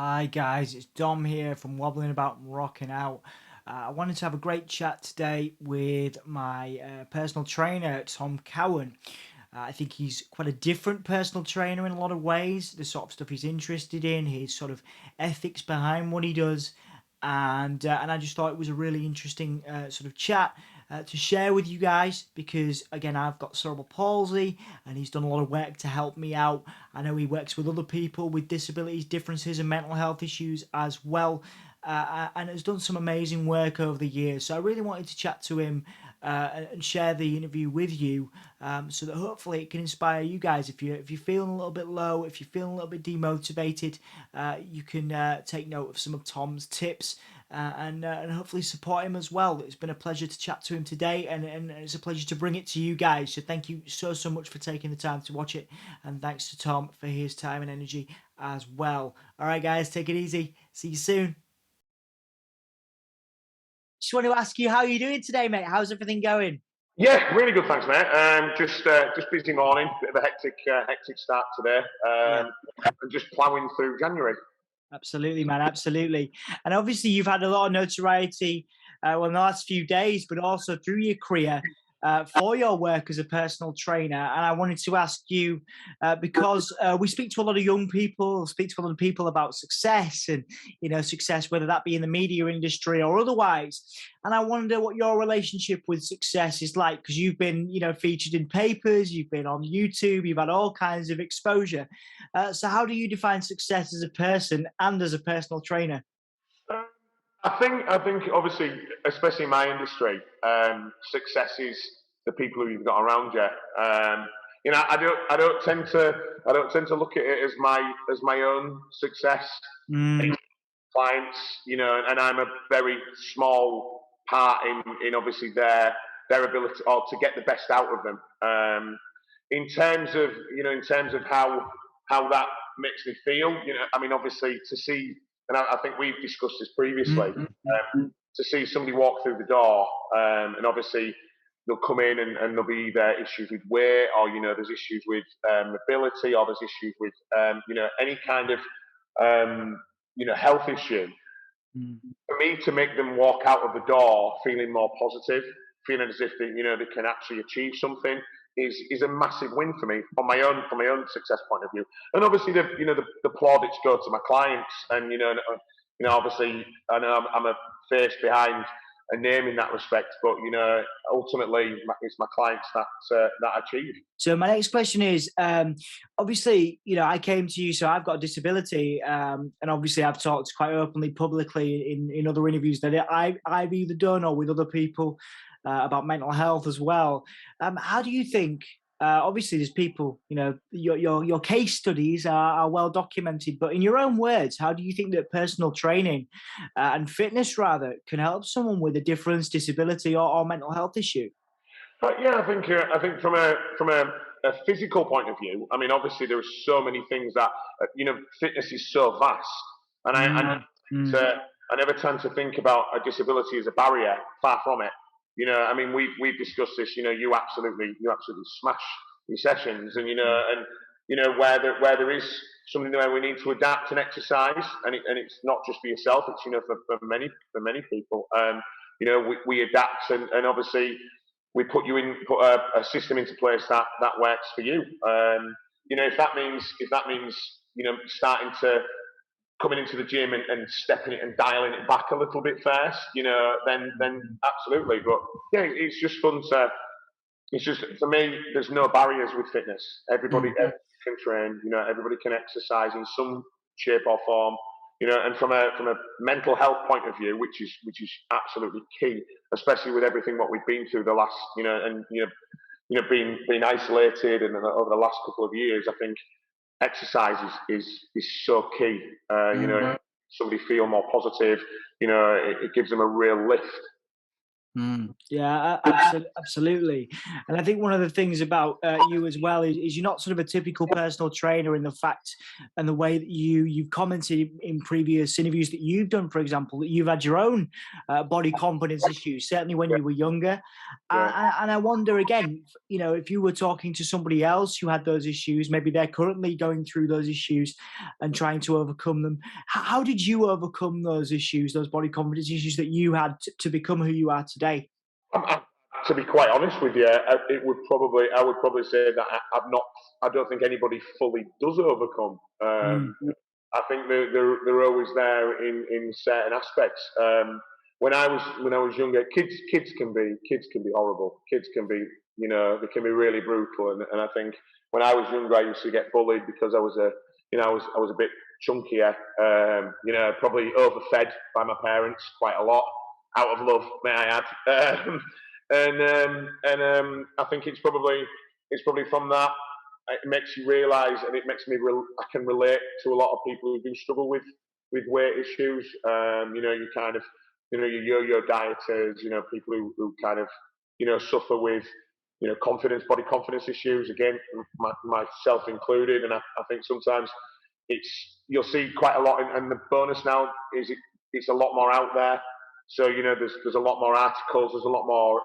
Hi guys, it's Dom here from Wobbling About and Rocking Out. I wanted to have a great chat today with my personal trainer, Tom Cowen. I think he's quite a different personal trainer in a lot of ways. The sort of stuff he's interested in, his sort of ethics behind what he does, and I just thought it was a really interesting sort of chat to share with you guys because again I've got cerebral palsy and he's done a lot of work to help me out. I know he works with other people with disabilities, differences, and mental health issues as well. And has done some amazing work over the years. So I really wanted to chat to him and share the interview with you, so that hopefully it can inspire you guys. If you're feeling a little bit low, if you're feeling a little bit demotivated, you can take note of some of Tom's tips. And hopefully support him as well. It's been a pleasure to chat to him today, and it's a pleasure to bring it to you guys. So thank you so much for taking the time to watch it, and thanks to Tom for his time and energy as well. All right, guys, take it easy. See you soon. Just want to ask you how you doing today, mate. How's everything going? Yeah, really good, thanks, mate. Just busy morning, bit of a hectic start today, Yeah. and just ploughing through January. Absolutely, man. Absolutely. And obviously, you've had a lot of notoriety, well, in the last few days, but also through your career for your work as a personal trainer. And I wanted to ask you, because we speak to a lot of young people, speak to a lot of people about success and, success, whether that be in the media industry or otherwise. And I wonder what your relationship with success is like, because you've been, featured in papers, you've been on YouTube, you've had all kinds of exposure. So, how do you define success as a person and as a personal trainer? Um, I think obviously, especially in my industry, success is the people who you've got around you. I don't tend to look at it as my own success. Mm, Clients, and I'm a very small part in obviously their ability or to get the best out of them. In terms of how that makes me feel, I mean, obviously to see, and I think we've discussed this previously, to see somebody walk through the door, and obviously they'll come in and there'll be either issues with weight or there's issues with mobility or there's issues with any kind of health issue. mm. For me to make them walk out of the door feeling more positive, feeling as if they can actually achieve something is a massive win for me from my own success point of view. And obviously the plaudits go to my clients, and obviously I know I'm a face behind a name in that respect, but ultimately it's my clients that achieve. So my next question is, obviously, I came to you, so I've got a disability, and obviously I've talked quite openly, publicly in other interviews that I've either done or with other people about mental health as well. How do you think? Obviously, there's people, your case studies are well documented, but in your own words, how do you think that personal training and fitness rather can help someone with a difference, disability, or mental health issue? But yeah, I think from a physical point of view, I mean, obviously there are so many things that fitness is so vast, and Mm, mm. I never tend to think about a disability as a barrier. Far from it. I mean, we've discussed this. You absolutely smash these sessions, and where there is something where we need to adapt and exercise, and it's not just for yourself. It's for many people. We adapt, and obviously we put a system into place that works for you. If that means starting to coming into the gym and stepping it and dialing it back a little bit first, then absolutely. But yeah, it's just fun to. It's just for me. There's no barriers with fitness. Everybody, Mm. everybody can train. Everybody can exercise in some shape or form. And from a mental health point of view, which is absolutely key, especially with everything what we've been through the last, and being isolated and over the last couple of years. I think exercise is so key. Mm. Somebody feel more positive. It gives them a real lift. Yeah, absolutely. And I think one of the things about you as well is you're not sort of a typical personal trainer in the fact and the way that you've commented in previous interviews that you've done, for example, that you've had your own body confidence issues, certainly when Yeah, you were younger. yeah. And I wonder again, if you were talking to somebody else who had those issues, maybe they're currently going through those issues and trying to overcome them. How did you overcome those issues, those body confidence issues that you had to become who you are today? I'm, to be quite honest with you, I would probably say that I'm not. I don't think anybody fully does overcome. Mm, I think they're always there in certain aspects. When I was younger, kids can be horrible. Kids can be, they can be really brutal. And I think when I was younger, I used to get bullied because I was a bit chunkier. Probably overfed by my parents quite a lot, out of love, may I add. I think it's probably from that. It makes you realise, and it makes I can relate to a lot of people who do struggle with weight issues. You kind of, your yo-yo dieters, people who kind of, suffer with, body confidence issues. Again, myself included, and I think sometimes you'll see quite a lot, and the bonus now is it's a lot more out there. So there's a lot more articles, there's a lot more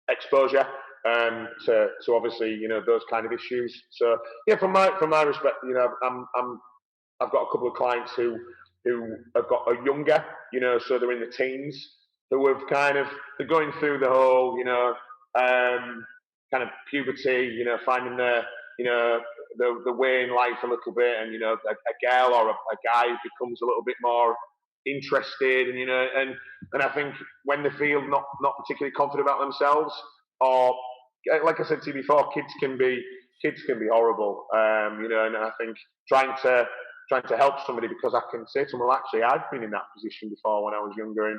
exposure to obviously those kind of issues. So yeah, from my respect, I've got a couple of clients who have got a younger, so they're in the teens, who have they're going through the whole, kind of puberty, finding the way in life a little bit, and a girl or a guy becomes a little bit more interested, and I think when they feel not particularly confident about themselves, or like I said to you before, kids can be horrible, and I think trying to help somebody, because I can say to them, well, actually, I've been in that position before when I was younger, and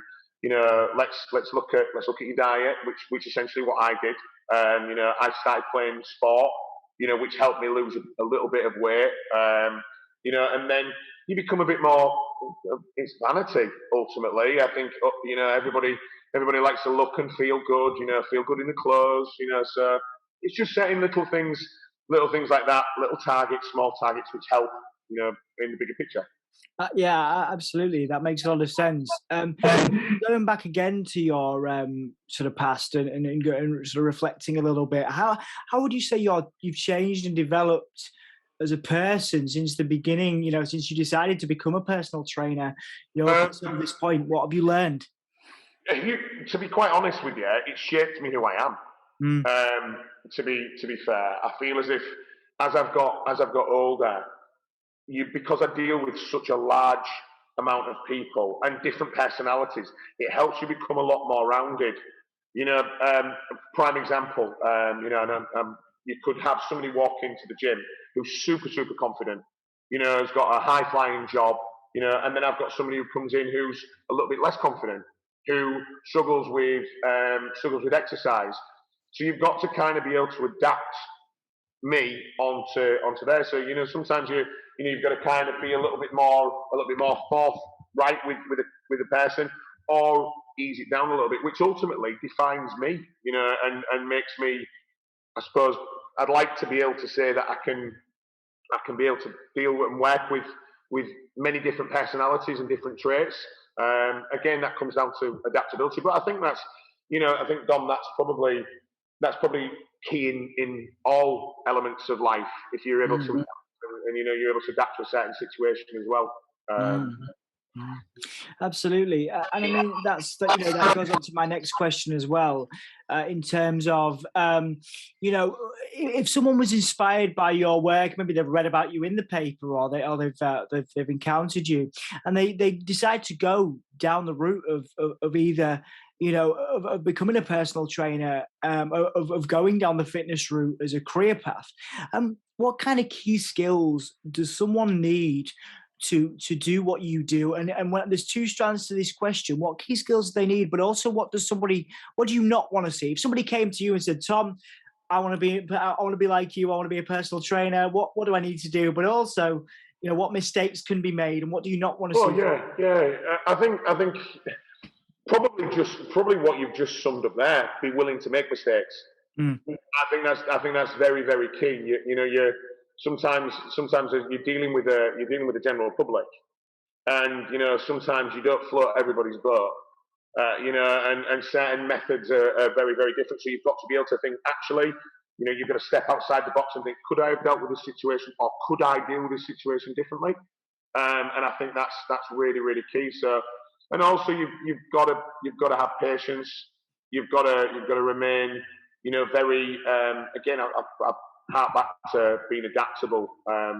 let's look at your diet, which essentially what I did. I started playing sport, which helped me lose a little bit of weight, and then you become a bit more. It's vanity ultimately. I think everybody likes to look and feel good. Feel good in the clothes. So it's just setting little things like that, little targets, small targets, which help. In the bigger picture. yeah, absolutely. That makes a lot of sense. Going back again to your sort of past and sort of reflecting a little bit, how would you say you've changed and developed as a person since the beginning? Since you decided to become a personal trainer, up Um, until this point, what have you learned? to be quite honest with you, it shaped me who I am. Mm, To be fair, I feel as if as I've got older, because I deal with such a large amount of people and different personalities, it helps you become a lot more rounded. Prime example, you could have somebody walk into the gym who's super, super confident, has got a high flying job, and then I've got somebody who comes in who's a little bit less confident, who struggles with exercise. So you've got to kind of be able to adapt me onto there. So sometimes you've got to kind of be a little bit more forthright with a person, or ease it down a little bit, which ultimately defines me, and makes me. I suppose I'd like to be able to say that I can be able to deal and work with many different personalities and different traits. Again, that comes down to adaptability, but I think I think Dom, that's probably key in all elements of life. If you're able to, mm, and you're able to adapt to a certain situation as well. mm. Mm. Absolutely, and I mean that goes on to my next question as well, in terms of if someone was inspired by your work, maybe they've read about you in the paper, or they've encountered you, and they decide to go down the route of either of becoming a personal trainer, of going down the fitness route as a career path. What kind of key skills does someone need to do what you do? And when there's two strands to this question, what key skills do they need, but also what do you not want to see? If somebody came to you and said, Tom, I want to be like you, I want to be a personal trainer, what do I need to do? But also, what mistakes can be made, and what do you not want to Oh see? yeah, yeah. I think probably what you've just summed up there. Be willing to make mistakes. Mm. I think that's very very key. You know you're sometimes you're dealing with the general public, and sometimes you don't float everybody's boat. And certain methods are very very different. So you've got to be able to think actually. You've got to step outside the box and think, could I have dealt with this situation, or could I deal with this situation differently? And I think that's really really key. So, and also you've got to have patience. You've got to remain very again. I hark back to being adaptable.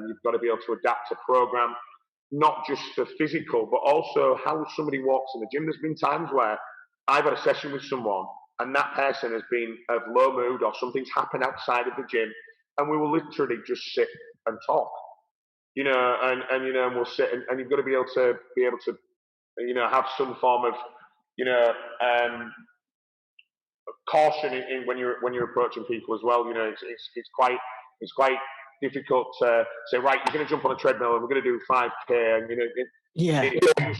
You've got to be able to adapt a program, not just for physical, but also how somebody walks in the gym. There's been times where I've had a session with someone and that person has been of low mood or something's happened outside of the gym, and we will literally just sit and talk. And we'll sit and you've got to be able to have some form of you know caution in when you're approaching people as well. It's quite difficult to say, right, you're going to jump on a treadmill and we're going to do 5K, and Yeah.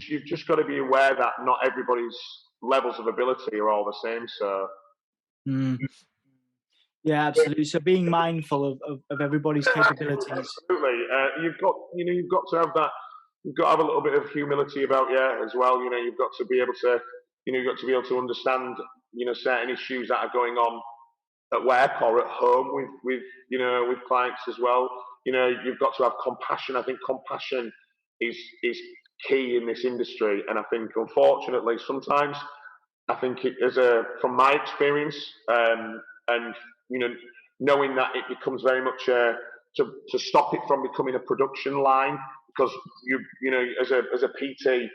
you've just got to be aware that not everybody's levels of ability are all the same. So Mm. Yeah, absolutely. So being mindful of everybody's capabilities. absolutely, you've got to have that. You've got to have a little bit of humility about you as well. You've got to be able to, you've got to be able to understand, certain issues that are going on at work or at home with clients as well. You've got to have compassion. I think compassion is key in this industry, and I think unfortunately sometimes I think from my experience, and you know knowing that it becomes very much to stop it from becoming a production line, because as a PT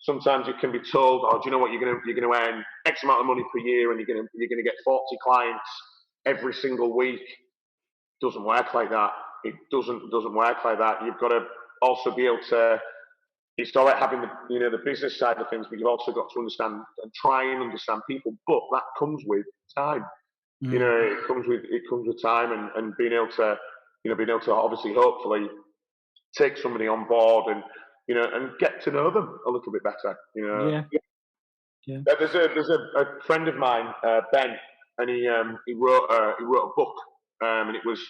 sometimes you can be told, oh, do you know what, you're going to earn X amount of money per year and you're going to get 40 clients every single week. Doesn't work like that. It doesn't work like that. You've got to also be able to. It's all right having the business side of things, but you've also got to understand and try and understand people. But that comes with time. Mm. It comes with time, and being able to obviously hopefully take somebody on board and get to know them a little bit better. Yeah. Yeah. There's a friend of mine, Ben, and he wrote a book, and it was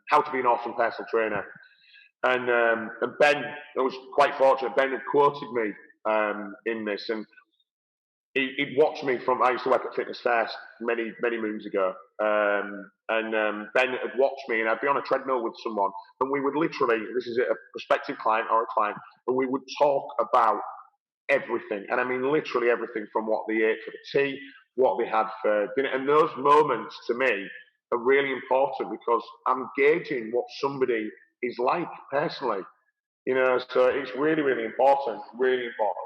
how to be an awesome personal trainer. And Ben, I was quite fortunate. Ben had quoted me in this, and he'd watched me from. I used to work at Fitness First many many moons ago, and Ben had watched me, and I'd be on a treadmill with someone, and we would literally, this is a prospective client or a client, and we would talk about everything, and I mean literally everything, from what they ate for the tea, what they had for dinner, and those moments to me are really important because I'm gauging what somebody is like personally. So it's really really important, really important.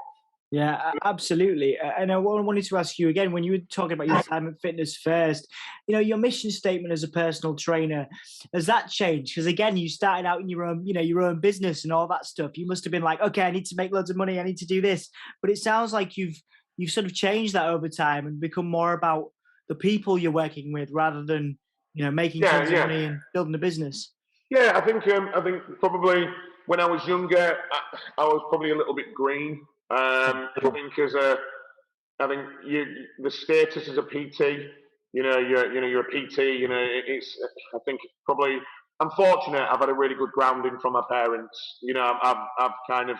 Yeah, absolutely. And I wanted to ask you again, when you were talking about your time at Fitness First, your mission statement as a personal trainer, has that changed? Because again, you started out in your own business and all that stuff. You must have been like, okay, I need to make loads of money. I need to do this. But it sounds like you've sort of changed that over time and become more about the people you're working with rather than, making Yeah, tons of yeah. money and building a business. Yeah, I think probably when I was younger, I was probably a little bit green. I think the status as a PT, you're a PT. It's I think probably I'm fortunate. I've had a really good grounding from my parents. I've kind of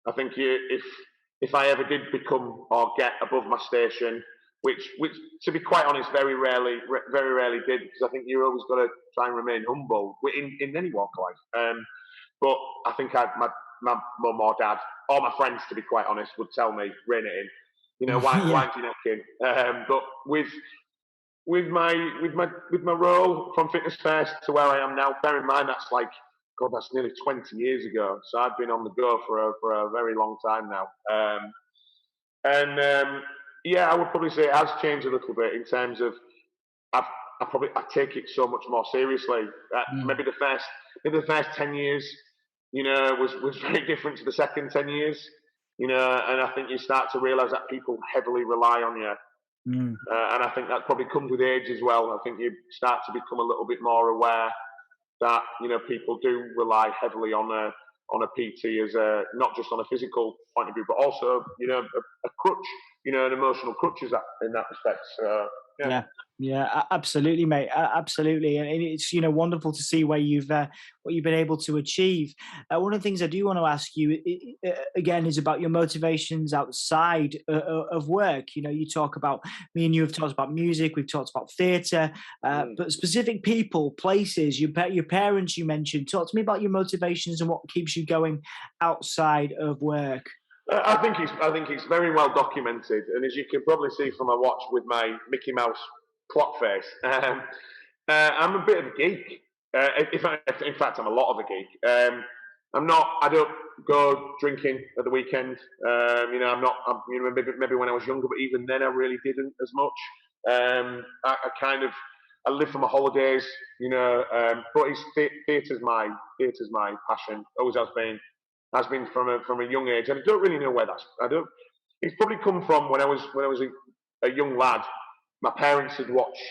I think if I ever did become or get above my station, which to be quite honest, very rarely did, because I think you always got to try and remain humble in any walk of life. But I think my mum or dad or my friends, to be quite honest, would tell me, rein it in. Yeah. Wind your neck in. But with my role from Fitness First to where I am now, bear in mind that's nearly 20 years ago. So I've been on the go for a very long time now. And yeah, I would probably say it has changed a little bit in terms of I've, I take it so much more seriously. Mm. Maybe the first 10 years, was very different to the second 10 years. And I think you start to realise that people heavily rely on you. Mm. And I think that probably comes with age as well. I think you start to become a little bit more aware that people do rely heavily on on a PT as a not just on a physical point of view, but also a crutch, an emotional crutch is that in that respect. So yeah. Yeah, yeah, absolutely, mate. Absolutely, and it's wonderful to see where you've what you've been able to achieve. One of the things I do want to ask you again is about your motivations outside of work. You talk about me and you have talked about music. We've talked about theatre, Mm. but specific people, places, your parents. You mentioned. Talk to me about your motivations and what keeps you going outside of work. I think it's very well documented, and as you can probably see from my watch with my Mickey Mouse clock face, I'm a bit of a geek. In fact, I'm a lot of a geek. I'm not. I don't go drinking at the weekend. I'm not. Maybe when I was younger, but even then, I really didn't as much. I kind of. I live for my holidays, but theatre's my passion. Always has been from a young age, and I don't really know where that's. I don't. It's probably come from when I was a young lad. My parents had watched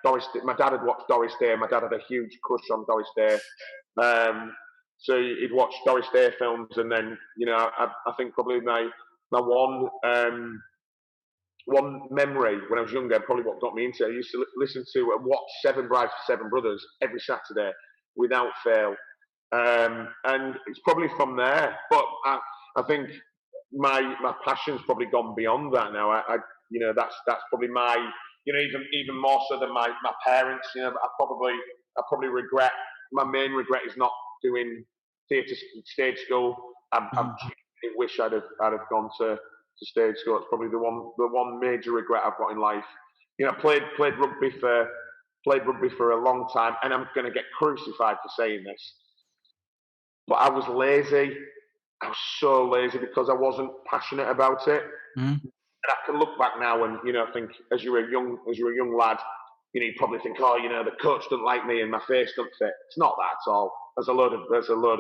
Doris. My dad had watched Doris Day. My dad had a huge crush on Doris Day, um, so he'd watch Doris Day films, and then I think probably my one memory when I was younger, probably what got me into it. I used to listen to and watch Seven Brides for Seven Brothers every Saturday without fail. And it's probably from there. But I think my passion's probably gone beyond that now. That's probably even more so than my parents. I probably regret. My main regret is not doing theatre stage school. I Mhm. wish I'd have gone to stage school. It's probably the one major regret I've got in life. Played rugby for a long time, and I'm going to get crucified for saying this, but I was lazy. I was so lazy because I wasn't passionate about it. Mhm. And I can look back now and think as you were a young lad, you probably think, oh, the coach doesn't like me and my face doesn't fit. It's not that at all. There's a load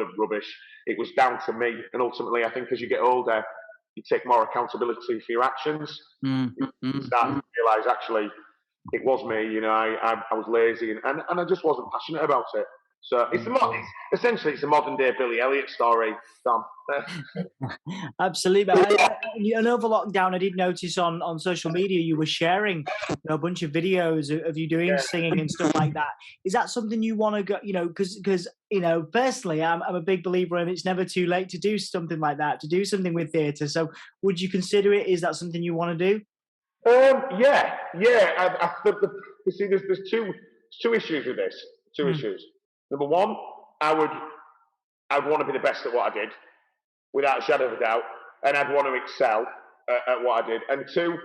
of rubbish. It was down to me, and ultimately, I think as you get older, you take more accountability for your actions. Mhm. You Mhm. start to realise actually it was me. I was lazy and I just wasn't passionate about it. So essentially it's a modern day Billy Elliot story, Tom. Absolutely. And over lockdown, I did notice on social media you were sharing a bunch of videos of you doing Yeah. singing and stuff like that. Is that something you want to go? Because personally, I'm a big believer in it's never too late to do something like that, to do something with theatre. So, would you consider it? Is that something you want to do? Yeah, yeah. You see, there's two issues with this. Two Mm, issues. Number one, I would I'd want to be the best at what I did, without a shadow of a doubt, and I'd want to excel at what I did. And two,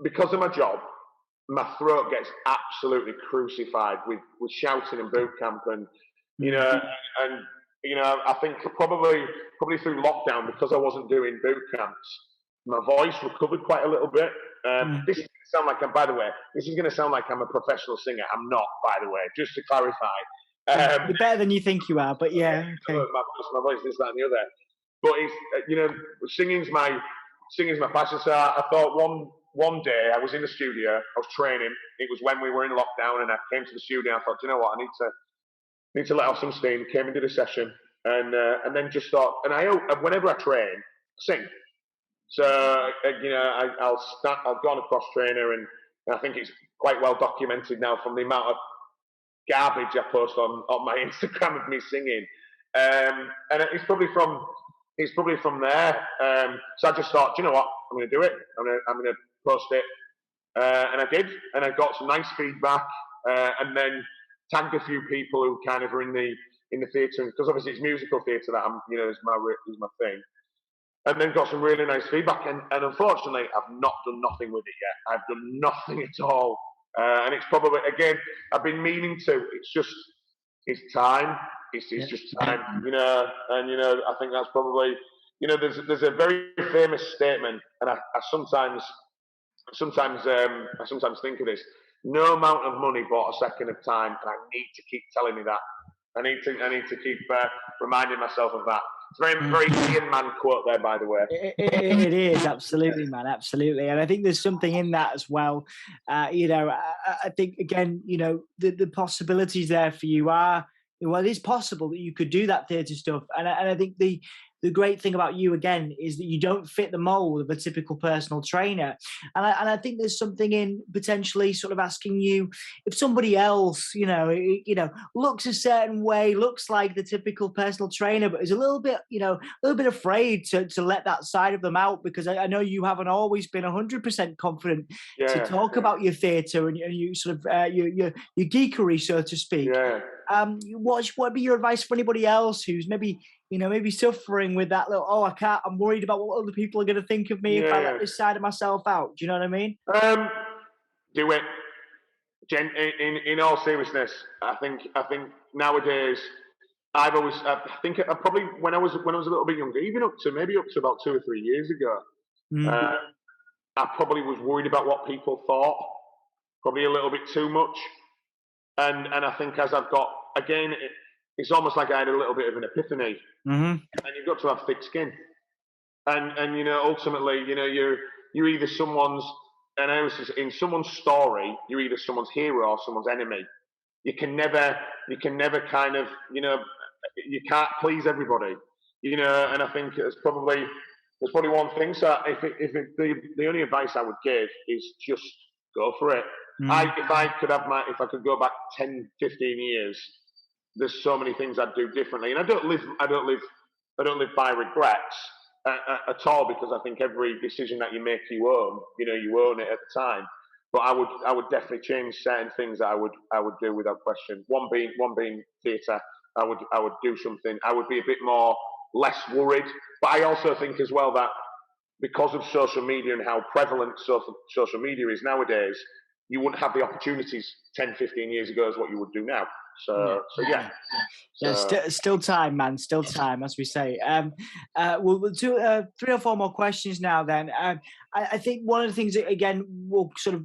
because of my job, my throat gets absolutely crucified with shouting and boot camp, and you mm, know, and I think probably through lockdown, because I wasn't doing boot camps, my voice recovered quite a little bit. mm. This is sound like by the way, this is going to sound like I'm a professional singer. I'm not, by the way, just to clarify. Um, You're better than you think you are, but yeah, okay. my voice, this, that, and the other. But it's singing's my passion. So I thought one day I was in the studio, I was training. It was when we were in lockdown, and I came to the studio. I thought, you know what, I need to let off some steam. Came and did a session, and then just thought. And whenever I train, I sing. So I'll go on a cross trainer, and I think it's quite well documented now from the amount of garbage I post on my Instagram of me singing. And it's probably from there. So I just thought, you know what, I'm going to do it. I'm going to post it, and I did, and I got some nice feedback, and then tagged a few people who kind of are in the theatre, because obviously it's musical theatre that is my thing. And then got some really nice feedback, and unfortunately, I've not done nothing with it yet. I've done nothing at all, and it's probably again I've been meaning to. It's time. It's Yeah. just time, and I think that's probably there's a very famous statement, and I sometimes think of this. No amount of money bought a second of time, and I need to keep telling me that. I need to keep reminding myself of that. It's a very very Ian Man quote there, by the way. It is absolutely, man, absolutely, and I think there's something in that as well. I think again, the possibilities there for you are Well, it is possible that you could do that theatre stuff, and I think the great thing about you again is that you don't fit the mold of a typical personal trainer, and I think there's something in potentially sort of asking you if somebody else, looks a certain way, looks like the typical personal trainer, but is a little bit, a little bit afraid to let that side of them out because I know you haven't always been 100% confident to Yeah, talk about your theatre and you sort of your geekery, so to speak. yeah, What would be your advice for anybody else who's maybe maybe suffering with that little, oh, I can't, I'm worried about what other people are going to think of me if I let yeah. this side of myself out. Do you know what I mean? Um, do it. In all seriousness, I think nowadays I've always I think I probably when I was a little bit younger, even up to about 2 or 3 years ago, Mm, uh, I probably was worried about what people thought, probably a little bit too much. And I think as I've got again, it's almost like I had a little bit of an epiphany. hmm And you've got to have thick skin. And ultimately, you're either someone's and I was in someone's story, you're either someone's hero or someone's enemy. You can never kind of you can't please everybody. And I think there's probably one thing. So the only advice I would give is just go for it. mm, If I could go back 10, 15 years, there's so many things I'd do differently. And I don't live by regrets at all, because I think every decision that you make, you own it at the time. But I would definitely change certain things that I would do without question. One being theatre. I would do something. I would be a bit more less worried. But I also think as well that because of social media and how prevalent social media is nowadays, you wouldn't have the opportunities 10, 15 years ago as what you would do now. yeah, So yeah. yeah. Yeah, So still time, man. Still time, as we say. We'll do 3 or 4 more questions now. Then I think one of the things that again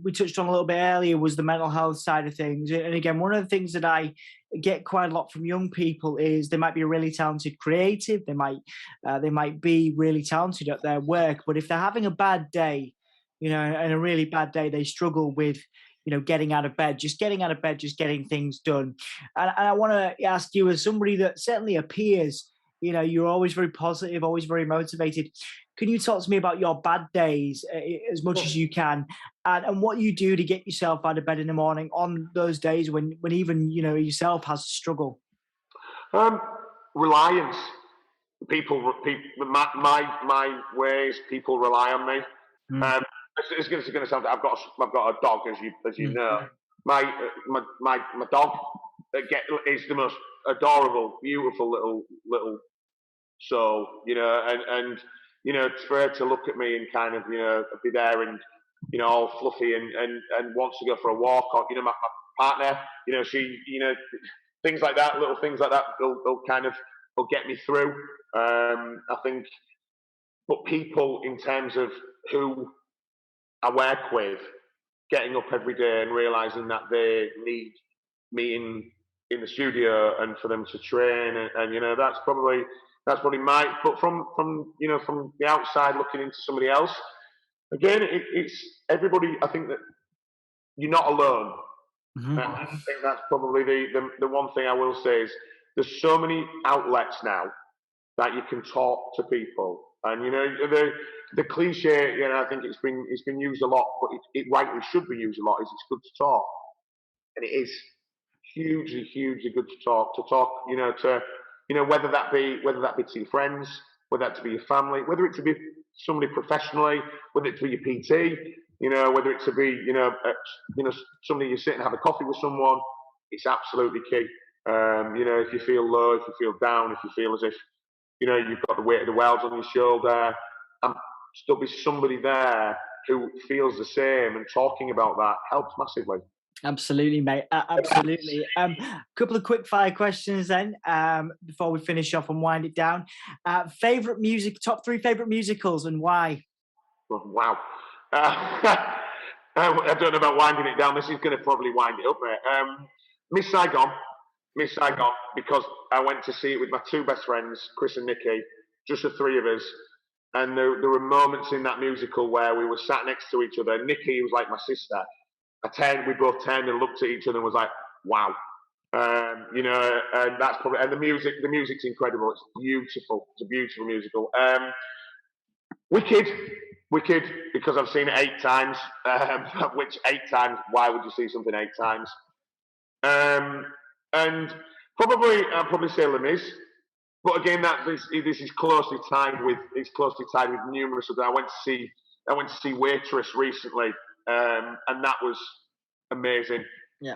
we touched on a little bit earlier was the mental health side of things. And again, one of the things that I get quite a lot from young people is they might be a really talented creative. They might be really talented at their work, but if they're having a bad day, and a really bad day, they struggle with getting out of bed, just getting out of bed, just getting things done. And I want to ask you, as somebody that certainly appears, you're always very positive, always very motivated. Can you talk to me about your bad days as much as you can, and what you do to get yourself out of bed in the morning on those days when even yourself has to struggle? um, reliance. People, my ways. People rely on me. Mm, Um, it's going to sound. I've got a dog, as you mm, know. My dog is the most adorable, beautiful little soul. For her to look at me and kind of be there and all fluffy and wants to go for a walk, or my partner, she things like that, little things like that, they'll get me through. I think, but people in terms of who I work with, getting up every day and realizing that they need me in the studio and for them to train, and that's probably my. But from the outside looking into somebody else, again, it's everybody. I think that you're not alone. mhm. I think that's probably the one thing I will say is there's so many outlets now that you can talk to people. And the cliche, I think it's been used a lot, but it rightly should be used a lot. Is it's good to talk, and it is hugely, hugely good to talk. Whether that be to your friends, whether that to be your family, whether it to be somebody professionally, whether it to be your PT, whether it to be somebody you sit and have a coffee with someone. It's absolutely key. If you feel low, if you feel down, if you feel as if you've got the weight of the world on your shoulder, and there'll be somebody there who feels the same, and talking about that helps massively. Absolutely, mate. Absolutely. Couple of quick fire questions then, before we finish off and wind it down. Favorite music, top 3 favorite musicals, and why? Oh, wow. I don't know about winding it down. This is going to probably wind it up, mate. Miss Saigon, Miss Saigon, because I went to see it with my 2 best friends, Chris and Nikki, just the 3 of us. And there were moments in that musical where we were sat next to each other. Nikki was like my sister. We both turned and looked at each other and was like, wow. You know, and that's probably, and the music's incredible. It's beautiful. It's a beautiful musical. Wicked, Wicked, because I've seen it 8 times. Which 8 times? Why would you see something 8 times? Um, and I'd probably say Les Mis. But again, this is closely tied with numerous other. I went to see Waitress recently, and that was amazing. Yeah.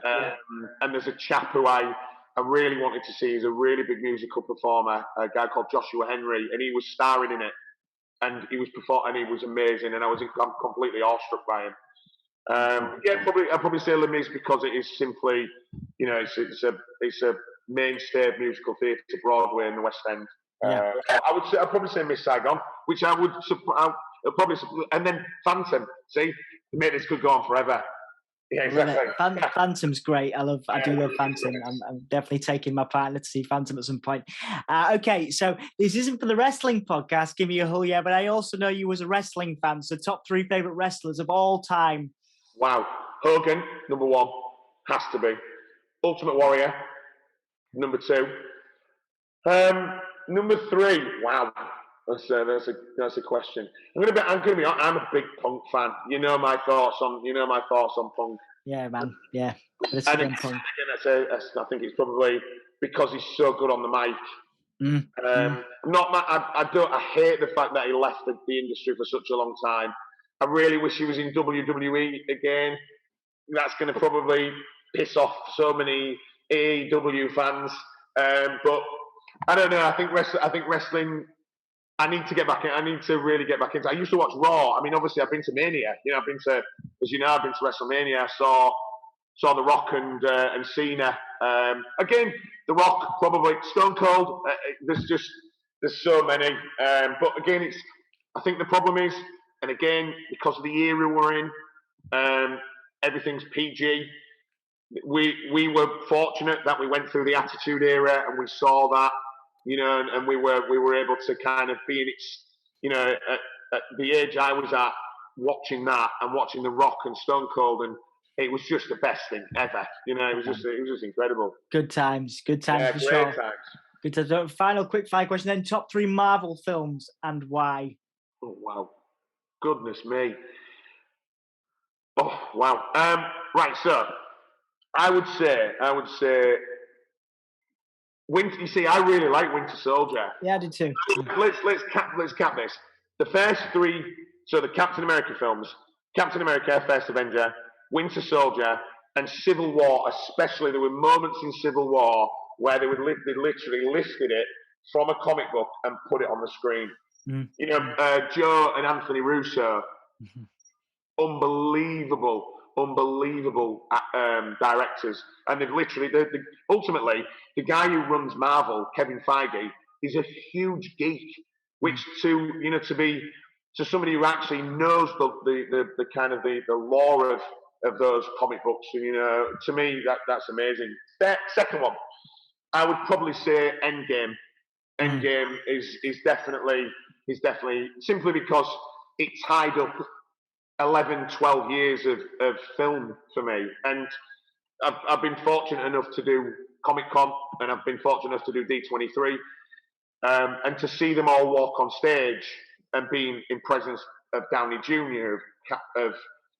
And there's a chap who I really wanted to see. He's a really big musical performer, a guy called Joshua Henry, and he was starring in it, and he was performing, and he was amazing, and I'm completely awestruck by him. Yeah, I'd probably say Les Mis because it is simply, you know, it's a mainstay musical theatre, Broadway and the West End. Yeah. I'd probably say Miss Saigon, which I'd probably, and then Phantom. See, mate, this could go on forever. Yeah, exactly. Phantom's great. I do love Phantom. I'm definitely taking my partner to see Phantom at some point. Okay, so this isn't for the wrestling podcast, give me a hull, yeah, but I also know you as a wrestling fan. So top 3 favorite wrestlers of all time. Wow, Hogan, number 1, has to be. Ultimate Warrior, number 2. Number 3. Wow, that's a question. I'm a big Punk fan. You know my thoughts on Punk. Yeah, man. Yeah. And again, I think it's probably because he's so good on the mic. I hate the fact that he left the industry for such a long time. I really wish he was in WWE again. That's going to probably piss off so many AEW fans. But I don't know. I think wrestling. I need to get back in. I need to really get back into. I used to watch Raw. I mean, obviously, I've been to Mania. You know, I've been to WrestleMania. I saw The Rock and Cena. Again, The Rock probably Stone Cold. There's so many. But again, I think the problem is, and again, because of the era we're in, everything's PG. We were fortunate that we went through the Attitude Era and we saw that, you know, and we were able to kind of be in its, you know, at the age I was at, watching that and watching The Rock and Stone Cold, and it was just the best thing ever. You know, it was just incredible. Good times for great sure. Times. Good times. So final quick fire question then: top 3 Marvel films and why? Oh wow, goodness me. Oh wow. Right, so I would say Winter. You see, I really like Winter Soldier. Yeah, I did too. Let's cap this. The first 3, so the Captain America films, Captain America, First Avenger, Winter Soldier, and Civil War. Especially, there were moments in Civil War where they literally lifted it from a comic book and put it on the screen. You know, Joe and Anthony Russo, unbelievable directors, and they've literally ultimately the guy who runs Marvel, Kevin Feige, is a huge geek, which to somebody who actually knows the kind of the lore of those comic books, and you know, to me that's amazing. Second one, I would probably say Endgame. Endgame is definitely simply because it tied up 11, 12 years of film for me. And I've been fortunate enough to do Comic Con, and I've been fortunate enough to do D23, and to see them all walk on stage and being in presence of Downey Jr., of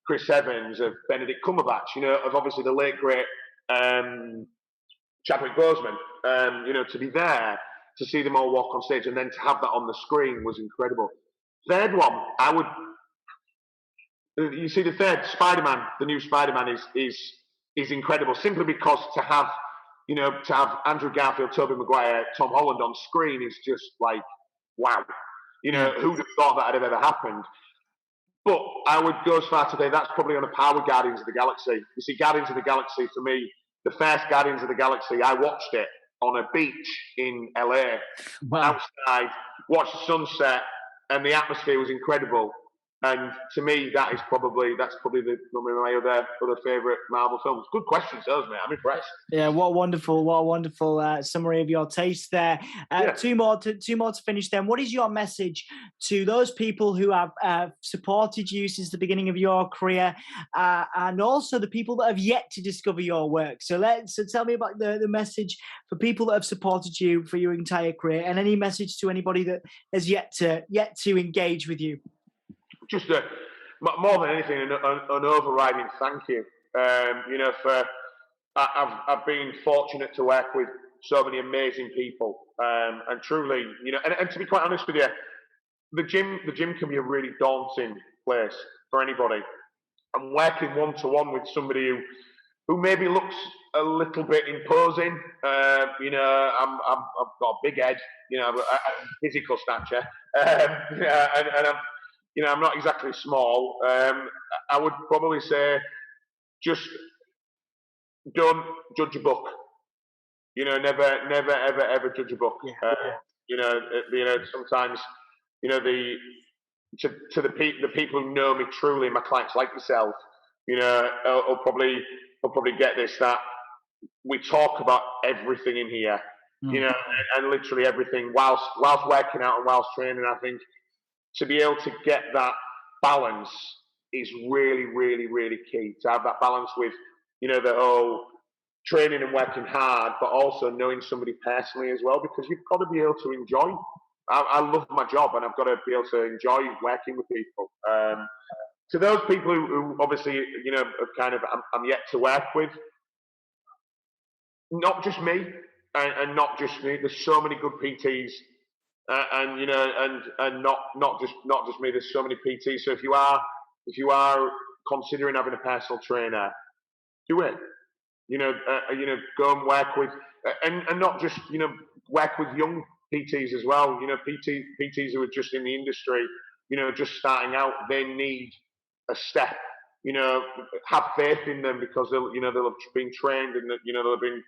Chris Evans, of Benedict Cumberbatch, you know, of obviously the late great Chadwick Boseman, you know, to be there, to see them all walk on stage, and then to have that on the screen was incredible. Third one, you see, the third Spider-Man, the new Spider-Man is incredible, simply because to have Andrew Garfield, Tobey Maguire, Tom Holland on screen is just like, wow. You know, who'd have thought that had ever happened? But I would go as far to say that's probably on a par with Guardians of the Galaxy. You see, Guardians of the Galaxy, for me, the first Guardians of the Galaxy, I watched it on a beach in LA, outside, watched the sunset, and the atmosphere was incredible. And to me, that's probably one of my other favourite Marvel films. Good questions, those, mate. I'm impressed. Yeah, what a wonderful summary of your taste there. Yeah, Two more to finish. Then, what is your message to those people who have supported you since the beginning of your career, and also the people that have yet to discover your work? So, tell me about the message for people that have supported you for your entire career, and any message to anybody that has yet to engage with you. just more than anything, an overriding thank you. For I've been fortunate to work with so many amazing people, and truly, and to be quite honest with you, the gym can be a really daunting place for anybody. And working one to one with somebody who maybe looks a little bit imposing. I've got a big head, physical stature, and I'm not exactly small. I would probably say just don't judge a book. Never, ever judge a book. Yeah, Sometimes, the to the people who know me truly, my clients like yourself, will probably get this, that we talk about everything in here, mm, and literally everything whilst working out and whilst training. I think to be able to get that balance is really, really, really key. To have that balance with, the whole training and working hard, but also knowing somebody personally as well, because you've got to be able to enjoy. I love my job, and I've got to be able to enjoy working with people. To those people who obviously, have kind of, I'm yet to work with, not just me, and not just me. There's so many good PTs, and not just me. There's so many PTs. So if you are considering having a personal trainer, do it. Go and work with, and not just work with young PTs as well. PTs who are just in the industry, just starting out. They need a step. Have faith in them, because they'll have been trained, and they've been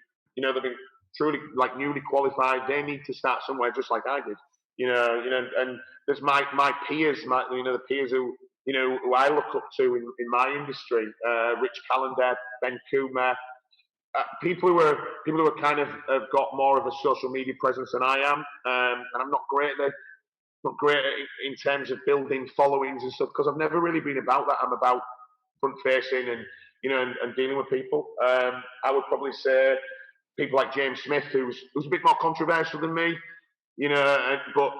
truly like newly qualified. They need to start somewhere, just like I did. And there's my peers, the peers who I look up to in my industry, Rich Callender, Ben Coomer, people who are kind of have got more of a social media presence than I am, and I'm not great in terms of building followings and stuff, because I've never really been about that. I'm about front facing, and and dealing with people. I would probably say people like James Smith, who's a bit more controversial than me, but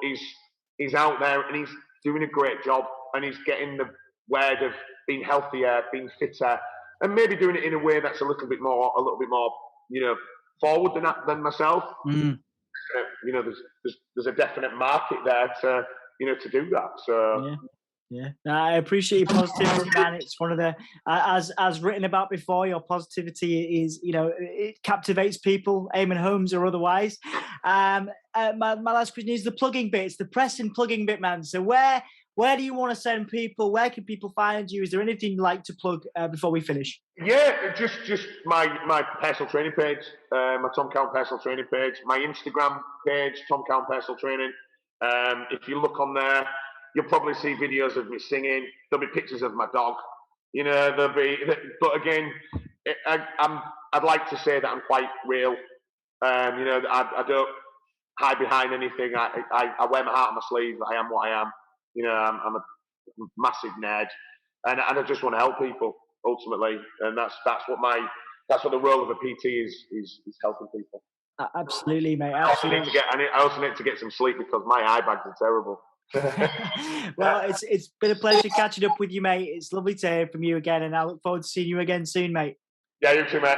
he's out there and he's doing a great job, and he's getting the word of being healthier, being fitter, and maybe doing it in a way that's a little bit more, forward than myself. mm. There's a definite market there to do that. So Yeah. Yeah, no, I appreciate your positivity, man. It's one of the, as written about before, your positivity is, it captivates people, Eamon Holmes or otherwise. My last question is the plugging bit. It's the press and plugging bit, man. So where do you want to send people? Where can people find you? Is there anything you'd like to plug before we finish? yeah, just my personal training page, my Tom Cowen personal training page, my Instagram page, Tom Cowen personal training. If you look on there, you'll probably see videos of me singing. There'll be pictures of my dog. There'll be, but again, I'd like to say that I'm quite real. I don't hide behind anything. I wear my heart on my sleeve. I am what I am. I'm a massive nerd, and I just want to help people ultimately, and that's what the role of a PT is helping people. Absolutely, mate. I also need Absolutely. to get I also need to get some sleep, because my eye bags are terrible. Well, it's been a pleasure catching up with you, mate. It's lovely to hear from you again, and I look forward to seeing you again soon, mate. Yeah, you too, mate.